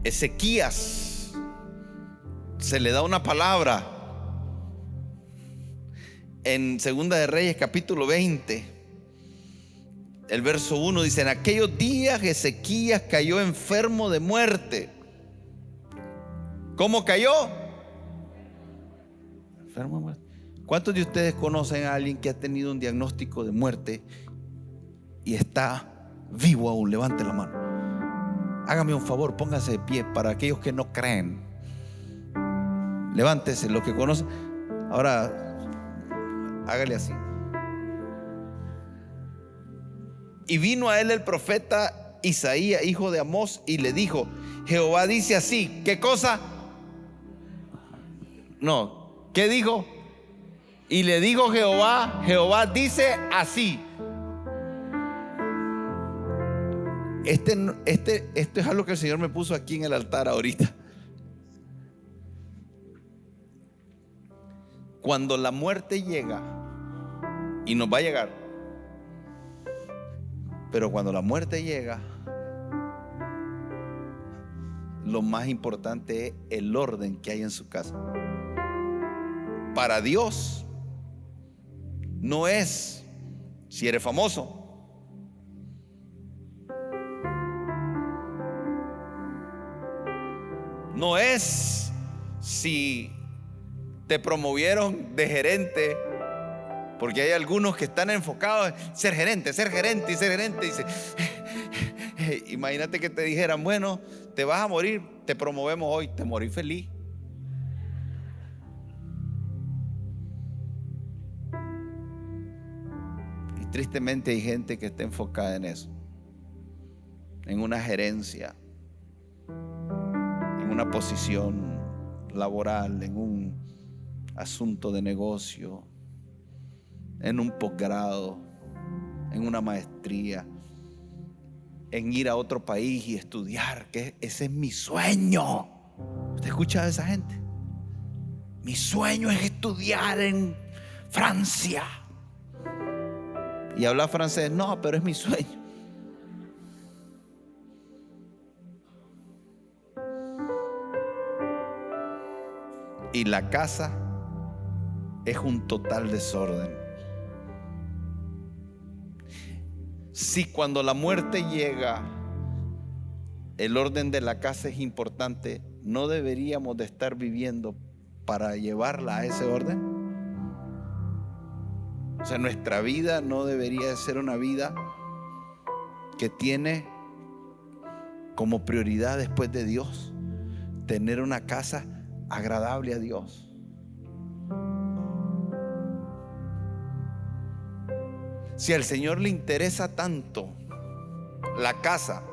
Ezequías se le da una palabra en Segunda de Reyes capítulo 20, el verso 1 dice: en aquellos días Ezequías cayó enfermo de muerte. ¿Cómo cayó? Enfermo de muerte. ¿Cuántos de ustedes conocen a alguien que ha tenido un diagnóstico de muerte y está vivo aún? Levante la mano. Hágame un favor, póngase de pie para aquellos que no creen. Levántese, los que conocen. Ahora, hágale así. Y vino a él el profeta Isaías, hijo de Amós, y le dijo: Jehová dice así. ¿Qué cosa? No, ¿qué dijo? Y le dijo Jehová dice así. Esto es algo que el Señor me puso aquí en el altar ahorita. Cuando la muerte llega, y nos va a llegar, pero cuando la muerte llega, lo más importante es el orden que hay en su casa. Para Dios no es si eres famoso, no es si te promovieron de gerente, porque hay algunos que están enfocados en ser gerente y ser gerente. Dice, imagínate que te dijeran: bueno, te vas a morir, te promovemos hoy, te morí feliz. Y tristemente hay gente que está enfocada en eso, en una gerencia, en una posición laboral, en un asunto de negocio, en un posgrado, en una maestría, en ir a otro país y estudiar, que ese es mi sueño. ¿Usted escucha a esa gente? Mi sueño es estudiar en Francia. Y habla francés. No, pero es mi sueño. Y la casa es un total desorden. Si cuando la muerte llega, el orden de la casa es importante, ¿no deberíamos de estar viviendo para llevarla a ese orden? O sea, nuestra vida no debería de ser una vida que tiene como prioridad después de Dios tener una casa agradable a Dios. Si al Señor le interesa tanto la casa,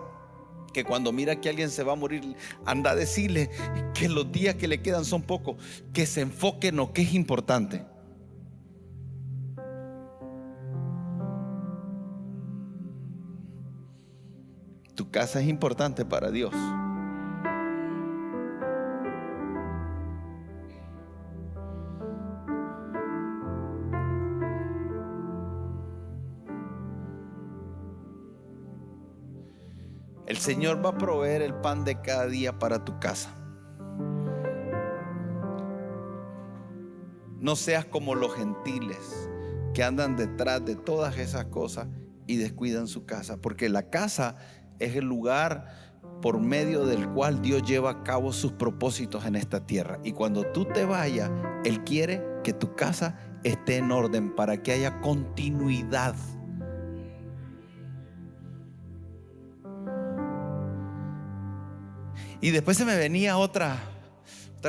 que cuando mira que alguien se va a morir, anda a decirle que los días que le quedan son pocos, que se enfoque en lo que es importante. Tu casa es importante para Dios. El Señor va a proveer el pan de cada día para tu casa. No seas como los gentiles que andan detrás de todas esas cosas y descuidan su casa, porque la casa es el lugar por medio del cual Dios lleva a cabo sus propósitos en esta tierra. Y cuando tú te vayas, Él quiere que tu casa esté en orden para que haya continuidad. Y después se me venía otra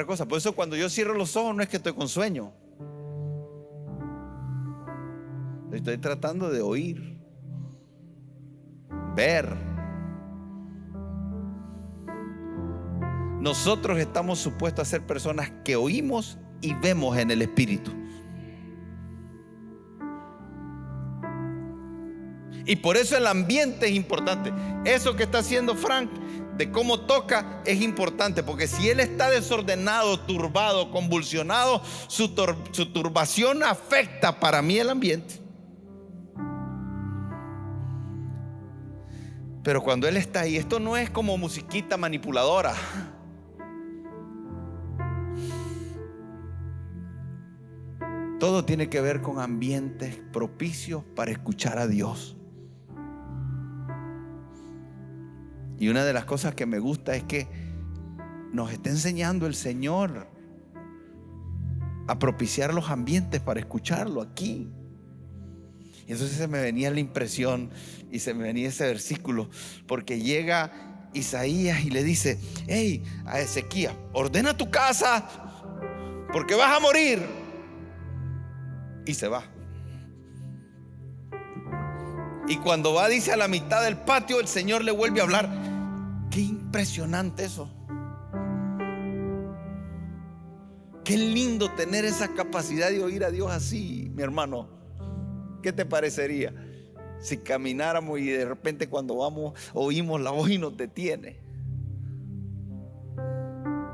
cosa. Por eso cuando yo cierro los ojos no es que estoy con sueño. Estoy tratando de oír, ver. Nosotros estamos supuestos a ser personas que oímos y vemos en el Espíritu. Y por eso el ambiente es importante. Eso que está haciendo Frank, de cómo toca, es importante, porque si él está desordenado, turbado, convulsionado, su turbación afecta para mí el ambiente. Pero cuando Él está ahí, esto no es como musiquita manipuladora. Todo tiene que ver con ambientes propicios para escuchar a Dios. Y una de las cosas que me gusta es que nos está enseñando el Señor a propiciar los ambientes para escucharlo aquí. Y entonces se me venía la impresión y se me venía ese versículo, porque llega Isaías y le dice: hey, a Ezequías, ordena tu casa porque vas a morir. Y se va. Y cuando va, dice, a la mitad del patio, el Señor le vuelve a hablar. Qué impresionante eso. Qué lindo tener esa capacidad de oír a Dios así, mi hermano. ¿Qué te parecería si camináramos y de repente cuando vamos oímos la voz y nos detiene?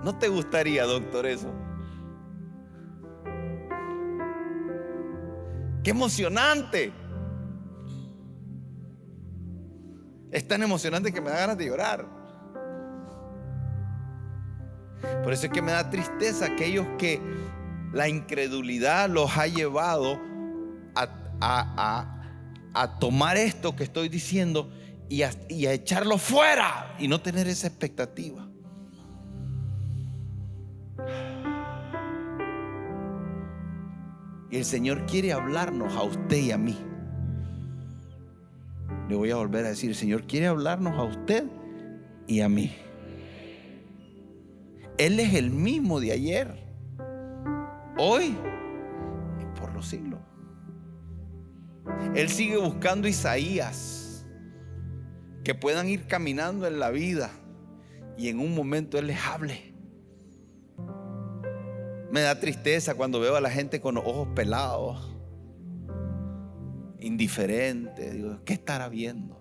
¿No te gustaría, doctor, eso? ¡Qué emocionante! Es tan emocionante que me da ganas de llorar. Por eso es que me da tristeza aquellos que la incredulidad los ha llevado a tomar esto que estoy diciendo y a echarlo fuera y no tener esa expectativa. Y el Señor quiere hablarnos a usted y a mí. Le voy a volver a decir: el Señor quiere hablarnos a usted y a mí. Él es el mismo de ayer, hoy y por los siglos. Él sigue buscando Isaías que puedan ir caminando en la vida y en un momento Él les hable. Me da tristeza cuando veo a la gente con los ojos pelados, indiferente. Digo, ¿qué estará viendo?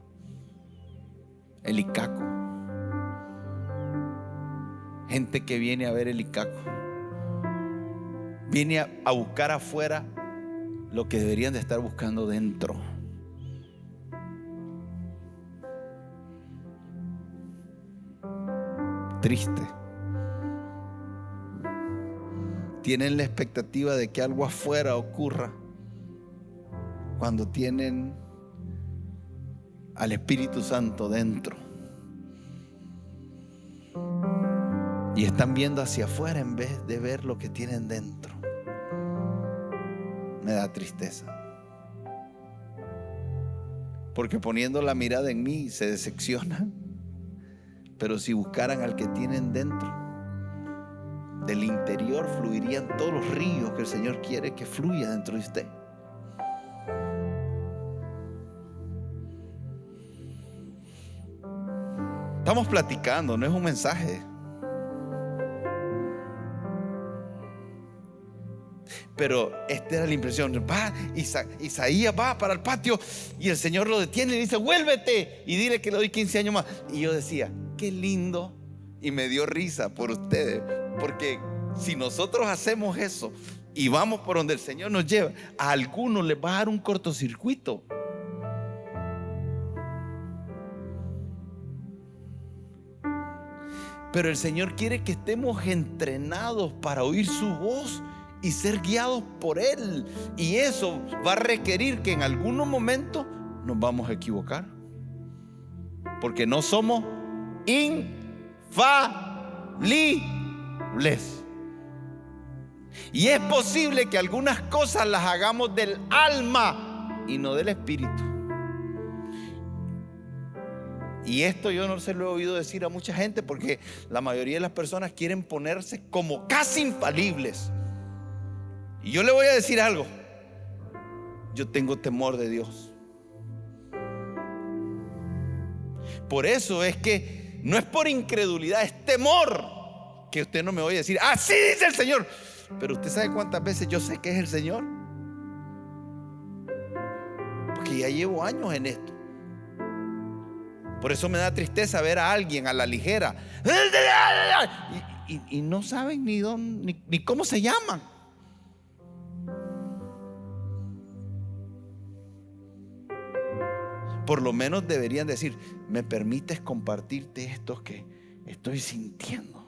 El Icaco. Gente que viene a ver el Icaco, viene a buscar afuera lo que deberían de estar buscando dentro. Triste. Tienen la expectativa de que algo afuera ocurra cuando tienen al Espíritu Santo dentro. Y están viendo hacia afuera en vez de ver lo que tienen dentro. Me da tristeza. Porque poniendo la mirada en mí se decepcionan. Pero si buscaran al que tienen dentro, del interior fluirían todos los ríos que el Señor quiere que fluya dentro de usted. Estamos platicando, no es un mensaje. Pero esta era la impresión. Va, Isaías va para el patio y el Señor lo detiene y dice: vuélvete y dile que le doy 15 años más. Y yo decía: qué lindo. Y me dio risa por ustedes, porque si nosotros hacemos eso y vamos por donde el Señor nos lleva, a algunos les va a dar un cortocircuito. Pero el Señor quiere que estemos entrenados para oír su voz y ser guiados por Él. Y eso va a requerir que en algunos momentos nos vamos a equivocar, porque no somos infalibles. Y es posible que algunas cosas las hagamos del alma y no del espíritu. Y esto yo no se lo he oído decir a mucha gente, porque la mayoría de las personas quieren ponerse como casi infalibles. Y yo le voy a decir algo: yo tengo temor de Dios. Por eso es que no es por incredulidad, es temor que usted no me oye decir: así dice el Señor. Pero usted sabe cuántas veces yo sé que es el Señor, porque ya llevo años en esto. Por eso me da tristeza ver a alguien a la ligera y no saben ni cómo se llaman. por lo menos deberían decir: ¿me permites compartirte esto que estoy sintiendo?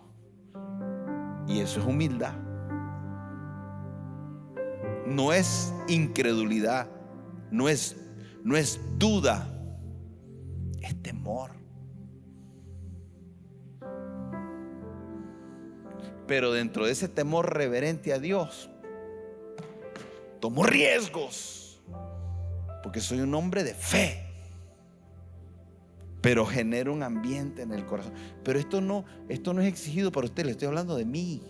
Y eso es humildad. No es incredulidad, no es duda, es temor. Pero dentro de ese temor reverente a Dios, tomo riesgos, porque soy un hombre de fe, pero genero un ambiente en el corazón. Pero esto no es exigido para usted, le estoy hablando de mí.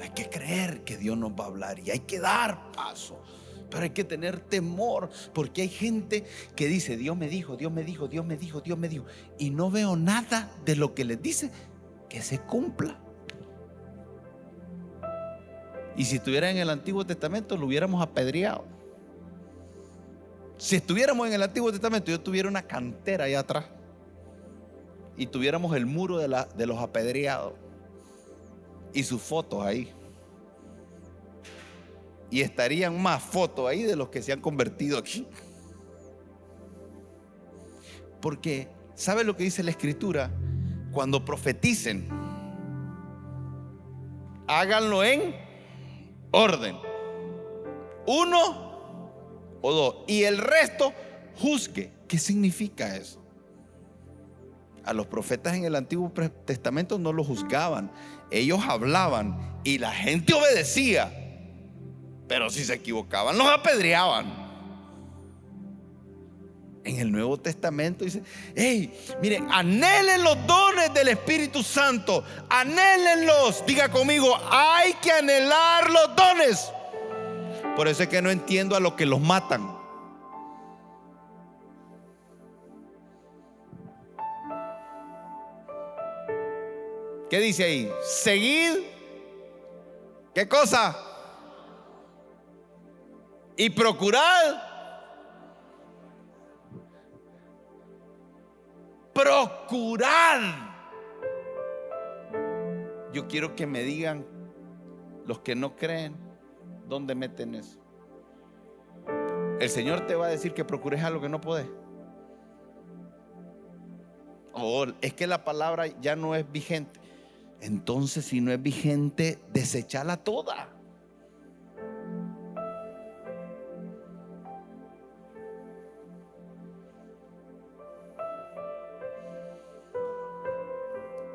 Hay que creer que Dios nos va a hablar y hay que dar paso, pero hay que tener temor, porque hay gente que dice: Dios me dijo, Dios me dijo, Dios me dijo, Dios me dijo, y no veo nada de lo que les dice que se cumpla. Y si estuviera en el Antiguo Testamento, lo hubiéramos apedreado. Si estuviéramos en el Antiguo Testamento, yo tuviera una cantera allá atrás y tuviéramos el muro de los apedreados y sus fotos ahí, y estarían más fotos ahí de los que se han convertido aquí. Porque ¿sabe lo que dice la Escritura? Cuando profeticen, háganlo en orden, 1 o 2, y el resto juzgue. ¿Qué significa eso? A los profetas en el Antiguo Testamento no los juzgaban, ellos hablaban y la gente obedecía, pero si se equivocaban los apedreaban. En el Nuevo Testamento dice: hey, miren, anhelen los dones del Espíritu Santo, anhélenlos. Diga conmigo: hay que anhelar los dones. Por eso es que no entiendo a los que los matan. ¿Qué dice ahí? Seguid, ¿qué cosa? Y procurad. Procurad. Yo quiero que me digan los que no creen, ¿dónde meten eso? El Señor te va a decir que procures algo que no podés. O es que la palabra ya no es vigente. Entonces, si no es vigente, desechala toda.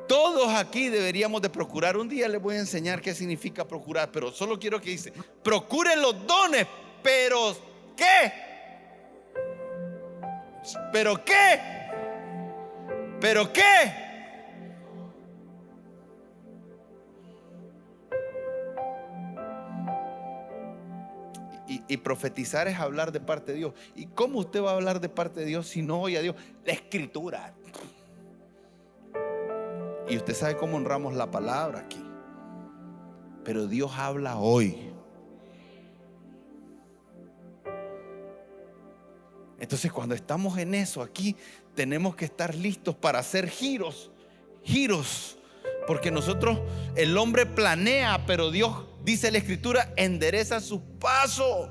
Todos aquí deberíamos de procurar. Un día les voy a enseñar qué significa procurar, pero solo quiero que dice: procuren los dones. Pero ¿qué? ¿Pero qué? ¿Pero qué? Y profetizar es hablar de parte de Dios. ¿Y cómo usted va a hablar de parte de Dios si no oye a Dios? La Escritura. Y usted sabe cómo honramos la palabra aquí. Pero Dios habla hoy. Entonces, cuando estamos en eso aquí, tenemos que estar listos para hacer giros. Porque nosotros, el hombre planea, pero Dios, dice la Escritura, endereza sus pasos.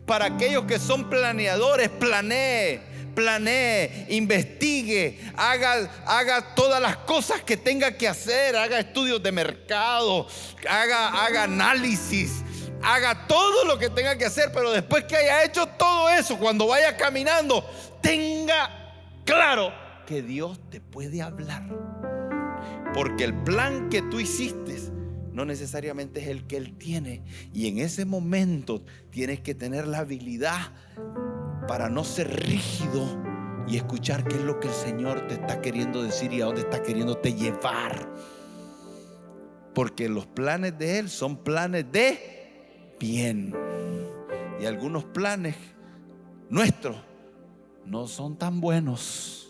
Para aquellos que son planeadores, planee, investigue, haga todas las cosas que tenga que hacer, haga estudios de mercado, haga análisis, haga todo lo que tenga que hacer. Pero después que haya hecho todo eso, cuando vaya caminando, tenga claro que Dios te puede hablar, porque el plan que tú hiciste no necesariamente es el que Él tiene. Y en ese momento tienes que tener la habilidad para no ser rígido y escuchar qué es lo que el Señor te está queriendo decir y a dónde está queriéndote llevar. Porque los planes de Él son planes de bien. Y algunos planes nuestros no son tan buenos.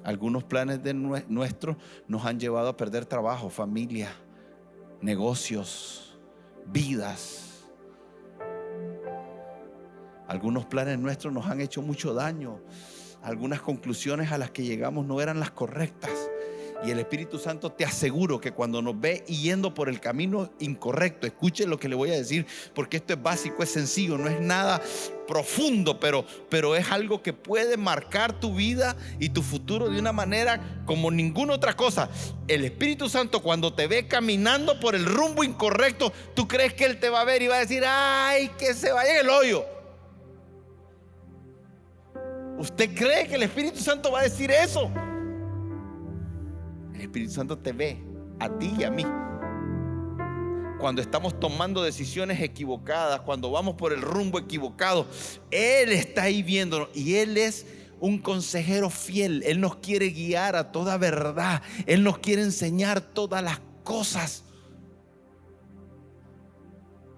Algunos planes de nuestros nos han llevado a perder trabajo, familia, negocios, vidas. Algunos planes nuestros nos han hecho mucho daño. Algunas conclusiones a las que llegamos no eran las correctas. Y el Espíritu Santo, te aseguro que cuando nos ve yendo por el camino incorrecto, escuche lo que le voy a decir, porque esto es básico, es sencillo, no es nada profundo, pero es algo que puede marcar tu vida y tu futuro de una manera como ninguna otra cosa. El Espíritu Santo, cuando te ve caminando por el rumbo incorrecto, tú crees que Él te va a ver y va a decir: ay, que se vaya en el hoyo. ¿Usted cree que el Espíritu Santo va a decir eso? El Espíritu Santo te ve a ti y a mí cuando estamos tomando decisiones equivocadas, cuando vamos por el rumbo equivocado. Él está ahí viéndonos y Él es un consejero fiel. Él nos quiere guiar a toda verdad. Él nos quiere enseñar todas las cosas.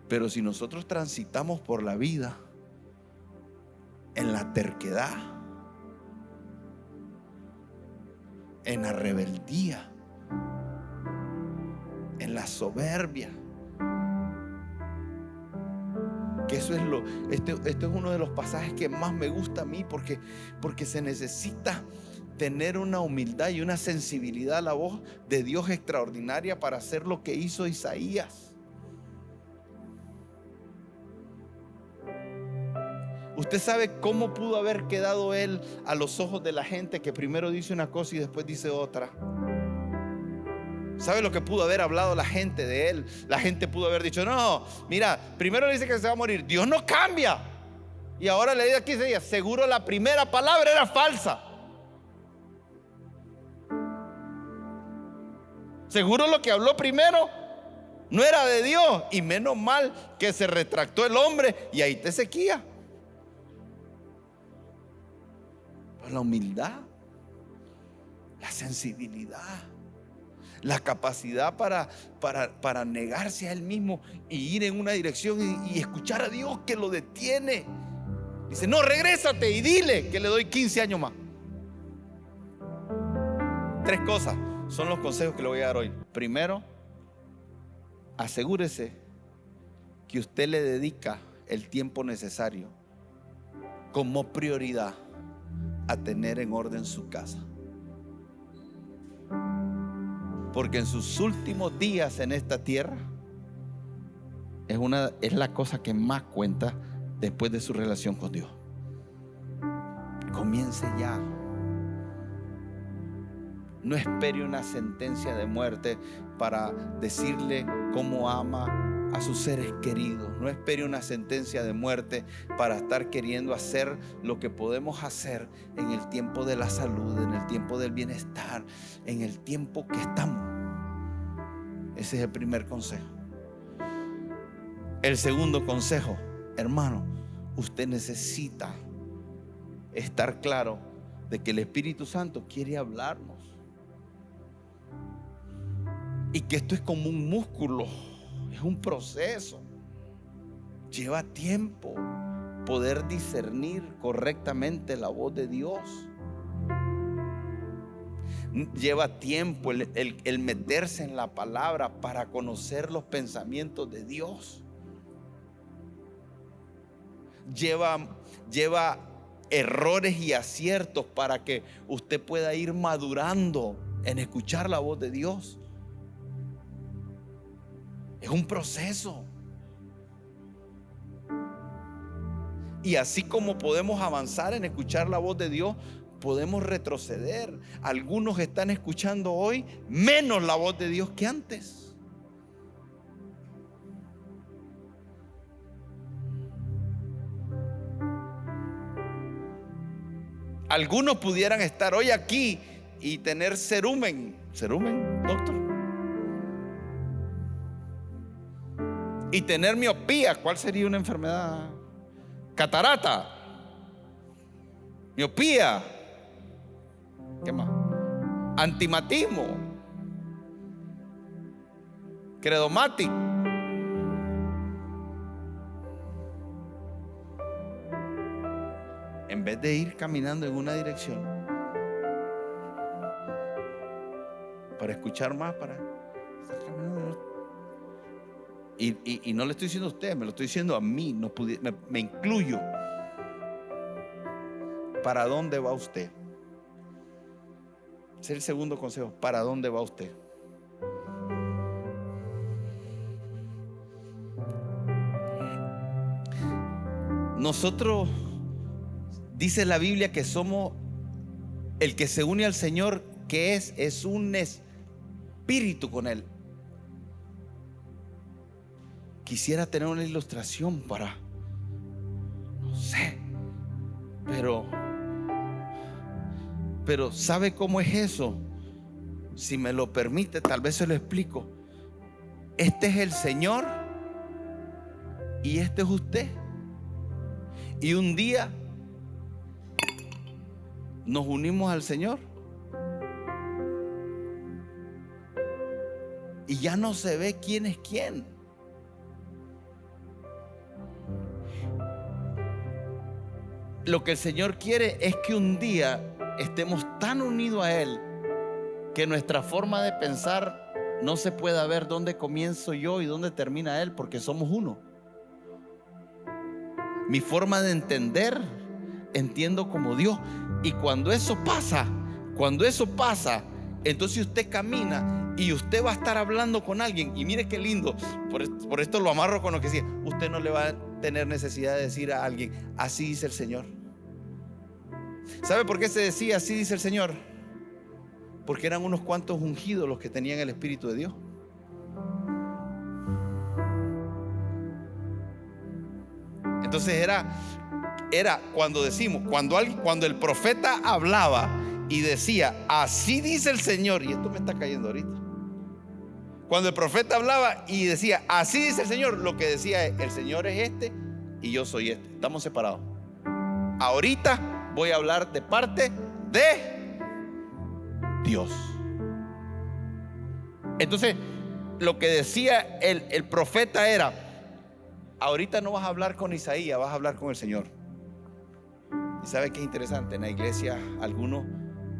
Pero si nosotros transitamos por la vida en la terquedad, en la rebeldía, en la soberbia, que eso es esto es uno de los pasajes que más me gusta a mí, porque se necesita tener una humildad y una sensibilidad a la voz de Dios extraordinaria para hacer lo que hizo Isaías. Usted sabe cómo pudo haber quedado él a los ojos de la gente, que primero dice una cosa y después dice otra. ¿Sabe lo que pudo haber hablado la gente de él? La gente pudo haber dicho: no, mira, primero le dice que se va a morir, Dios no cambia. Y ahora le dice aquí, seguro la primera palabra era falsa. Seguro lo que habló primero no era de Dios. Y menos mal que se retractó el hombre y ahí te sequía. La humildad, la sensibilidad, la capacidad para negarse a él mismo y ir en una dirección y escuchar a Dios que lo detiene. Dice: no, regrésate y dile que le doy 15 años más. 3 cosas son los consejos que le voy a dar hoy. Primero, asegúrese que usted le dedica el tiempo necesario como prioridad a tener en orden su casa, porque en sus últimos días en esta tierra es la cosa que más cuenta después de su relación con Dios. Comience ya. No espere una sentencia de muerte para decirle cómo ama a sus seres queridos. No espere una sentencia de muerte para estar queriendo hacer lo que podemos hacer en el tiempo de la salud, en el tiempo del bienestar, en el tiempo que estamos. Ese es el primer consejo. El segundo consejo: hermano, usted necesita estar claro de que el Espíritu Santo quiere hablarnos y que esto es como un músculo. Es un proceso. Lleva tiempo poder discernir correctamente la voz de Dios. Lleva tiempo el meterse en la palabra para conocer los pensamientos de Dios. Lleva errores y aciertos para que usted pueda ir madurando en escuchar la voz de Dios. Es un proceso. Y así como podemos avanzar en escuchar la voz de Dios, podemos retroceder. Algunos están escuchando hoy menos la voz de Dios que antes. Algunos pudieran estar hoy aquí y tener cerumen, doctor, y tener miopía. ¿Cuál sería una enfermedad? Catarata, miopía, ¿qué más? Antimatismo, credomatic. En vez de ir caminando en una dirección para escuchar más, para estar caminando. Y no le estoy diciendo a usted, me lo estoy diciendo a mí. Me incluyo. ¿Para dónde va usted? Ese es el segundo consejo. ¿Para dónde va usted? Nosotros, dice la Biblia, que somos el que se une al Señor, que es un espíritu con Él. Quisiera tener una ilustración para, no sé, pero ¿sabe cómo es eso? Si me lo permite, tal vez se lo explico. Este es el Señor y este es usted. Y un día nos unimos al Señor y ya no se ve quién es quién. Lo que el Señor quiere es que un día estemos tan unidos a Él que nuestra forma de pensar no se pueda ver dónde comienzo yo y dónde termina Él, porque somos uno. Mi forma de entender, entiendo como Dios. Y cuando eso pasa, entonces usted camina y usted va a estar hablando con alguien. Y mire qué lindo, por esto lo amarro con lo que decía. Usted no le va a tener necesidad de decir a alguien: así dice el Señor. ¿Sabe por qué se decía así dice el Señor? Porque eran unos cuantos ungidos los que tenían el Espíritu de Dios. Entonces era cuando decimos, cuando el profeta hablaba y decía: así dice el Señor. Y esto me está cayendo ahorita. Cuando el profeta hablaba y decía: así dice el Señor, lo que decía es: el Señor es este y yo soy este. Estamos separados. Ahorita voy a hablar de parte de Dios. Entonces, lo que decía el profeta era: ahorita no vas a hablar con Isaías, vas a hablar con el Señor. Y sabe qué es interesante, en la iglesia algunos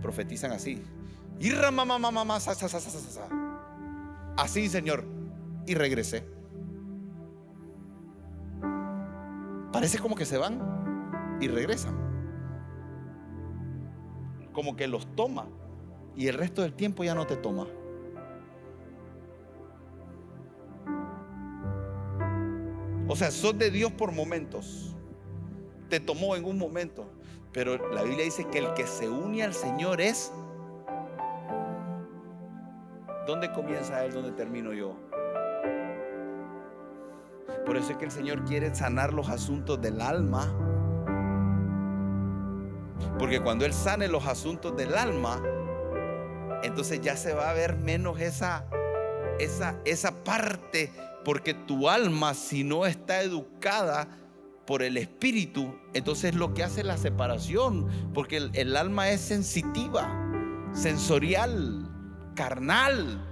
profetizan así: así, Señor, y regresé. Parece como que se van y regresan, como que los toma y el resto del tiempo ya no te toma. O sea, sos de Dios por momentos, te tomó en un momento, pero la Biblia dice que el que se une al Señor es... ¿Dónde comienza Él? ¿Dónde termino yo? Por eso es que el Señor quiere sanar los asuntos del alma, porque cuando Él sane los asuntos del alma, entonces ya se va a ver menos esa parte. Porque tu alma, si no está educada por el Espíritu, entonces lo que hace la separación, porque el alma es sensitiva, sensorial, carnal.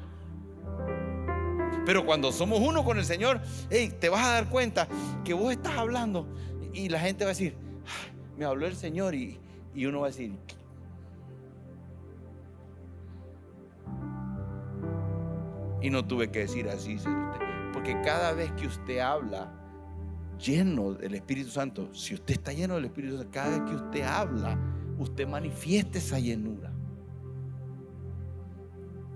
Pero cuando somos uno con el Señor, te vas a dar cuenta que vos estás hablando y la gente va a decir: me habló el Señor, y uno va a decir: y no tuve que decir así, Señor. Porque cada vez que usted habla lleno del Espíritu Santo, si usted está lleno del Espíritu Santo, cada vez que usted habla, usted manifiesta esa llenura.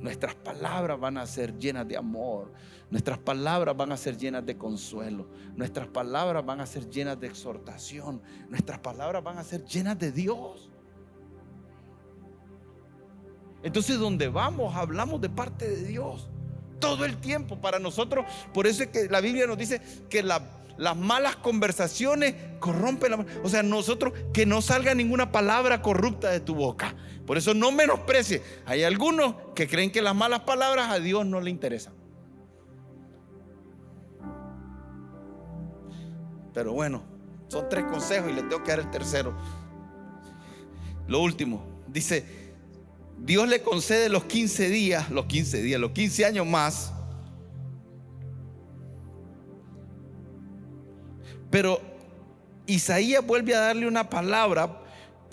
Nuestras palabras van a ser llenas de amor. Nuestras palabras van a ser llenas de consuelo. Nuestras palabras van a ser llenas de exhortación. Nuestras palabras van a ser llenas de Dios. Entonces, donde vamos, hablamos de parte de Dios todo el tiempo para nosotros. Por eso es que la Biblia nos dice que las malas conversaciones corrompen la... O sea, nosotros, que no salga ninguna palabra corrupta de tu boca. Por eso no menosprecies. Hay algunos que creen que las malas palabras a Dios no le interesan. Pero bueno, son 3 consejos y le tengo que dar el tercero. Lo último, dice: Dios le concede los 15 años más. Pero Isaías vuelve a darle una palabra,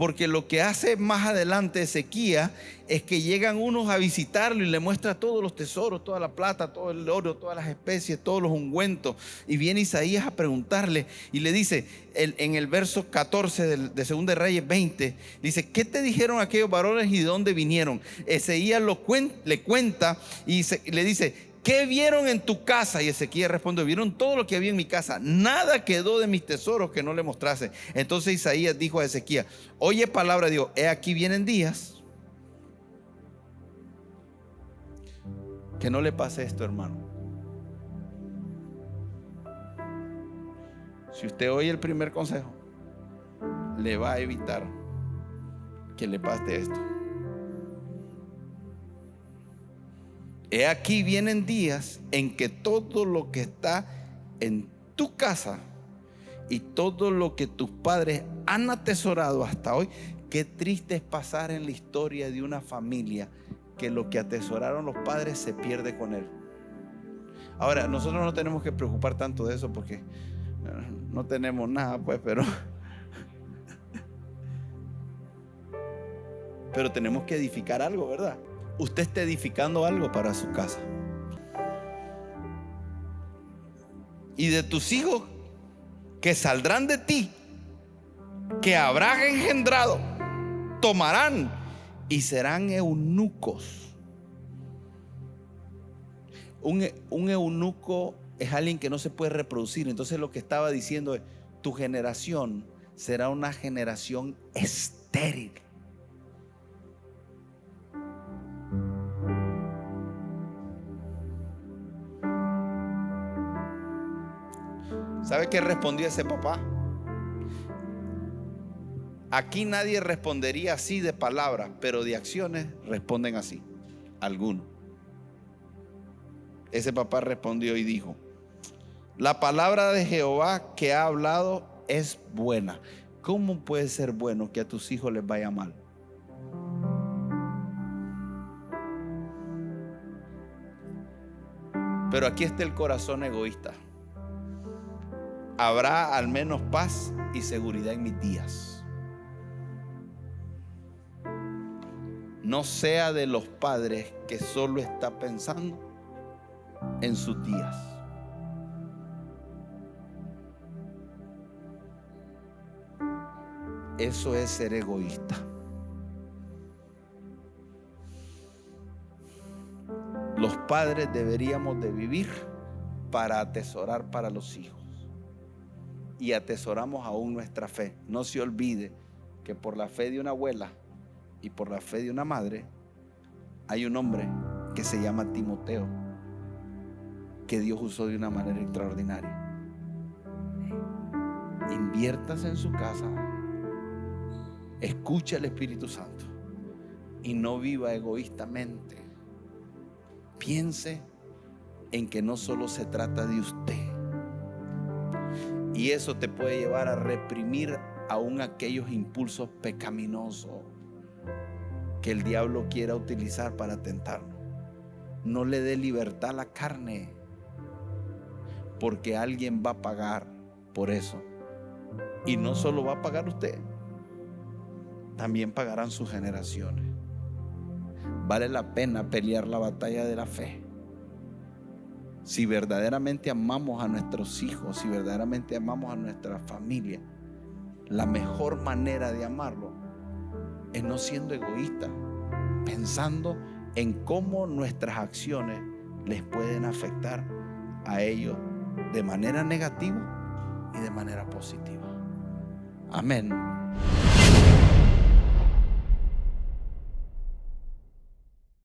porque lo que hace más adelante Ezequías es que llegan unos a visitarlo y le muestra todos los tesoros, toda la plata, todo el oro, todas las especies, todos los ungüentos. Y viene Isaías a preguntarle y le dice en el verso 14 de 2 de Reyes 20, dice: ¿qué te dijeron aquellos varones y de dónde vinieron? Ezequías le cuenta y le dice: ¿qué vieron en tu casa? Y Ezequías respondió: vieron todo lo que había en mi casa, nada quedó de mis tesoros que no le mostrase. Entonces Isaías dijo a Ezequías: oye palabra de Dios, he aquí vienen días. Que no le pase esto, hermano. Si usted oye el primer consejo, le va a evitar que le pase esto. He aquí vienen días en que todo lo que está en tu casa y todo lo que tus padres han atesorado hasta hoy. Qué triste es pasar en la historia de una familia que lo que atesoraron los padres se pierde con él. Ahora, nosotros no tenemos que preocupar tanto de eso porque no tenemos nada, pues, pero tenemos que edificar algo, ¿verdad? Usted está edificando algo para su casa. Y de tus hijos que saldrán de ti, que habrás engendrado, tomarán y serán eunucos. Un eunuco es alguien que no se puede reproducir. Entonces lo que estaba diciendo es: tu generación será una generación estéril. ¿Sabe qué respondió ese papá? Aquí nadie respondería así de palabras, pero de acciones responden así, algunos. Ese papá respondió y dijo: la palabra de Jehová que ha hablado es buena. ¿Cómo puede ser bueno que a tus hijos les vaya mal? Pero aquí está el corazón egoísta. Habrá al menos paz y seguridad en mis días. No sea de los padres que solo está pensando en sus días. Eso es ser egoísta. Los padres deberíamos de vivir para atesorar para los hijos. Y atesoramos aún nuestra fe. No se olvide que por la fe de una abuela y por la fe de una madre hay un hombre que se llama Timoteo, que Dios usó de una manera extraordinaria. Inviértase en su casa, escuche al Espíritu Santo y no viva egoístamente. Piense en que no solo se trata de usted. Y eso te puede llevar a reprimir aún aquellos impulsos pecaminosos que el diablo quiera utilizar para tentarnos. No le dé libertad a la carne, porque alguien va a pagar por eso. Y no solo va a pagar usted, también pagarán sus generaciones. Vale la pena pelear la batalla de la fe. Si verdaderamente amamos a nuestros hijos, si verdaderamente amamos a nuestra familia, la mejor manera de amarlo es no siendo egoísta, pensando en cómo nuestras acciones les pueden afectar a ellos de manera negativa y de manera positiva. Amén.